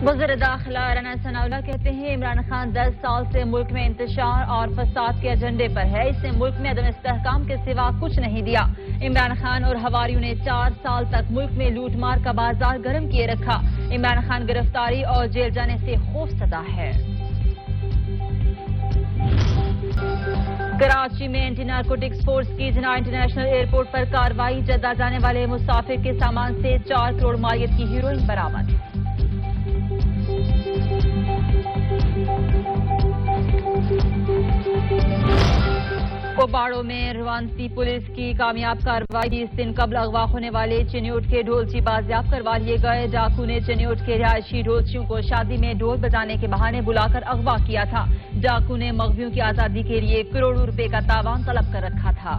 वज़ीर दाखिला राना सनाउल्लाह कहते हैं इमरान खान 10 साल से मुल्क में इंतशार और फसाद के एजेंडे पर है। इसने मुल्क में अदम इस्तेहकाम के सिवा कुछ नहीं दिया। इमरान खान और हवारियों ने 4 साल तक मुल्क में लूटमार का बाजार गर्म किए रखा। इमरान खान गिरफ्तारी और जेल जाने से खौफसदा है। कराची में एंटी नारकोटिक्स फोर्स की जना इंटरनेशनल एयरपोर्ट पर कार्रवाई। जद्दा जाने वाले मुसाफिर के सामान से 4 करोड़ मालियत की हीरोइन बरामद। कोबाड़ो में रवानसी पुलिस की कामयाब कार्रवाई। 20 दिन कबल अगवा होने वाले चिन्यूट के ढोलची बाजियाब करवा लिए गए। डाकू ने चिन्यूट के रिहायशी ढोलचियों को शादी में ढोल बजाने के बहाने बुलाकर अगवा किया था। डाकू ने मगवियों की आजादी के लिए करोड़ों रुपए का तावान तलब कर रखा था।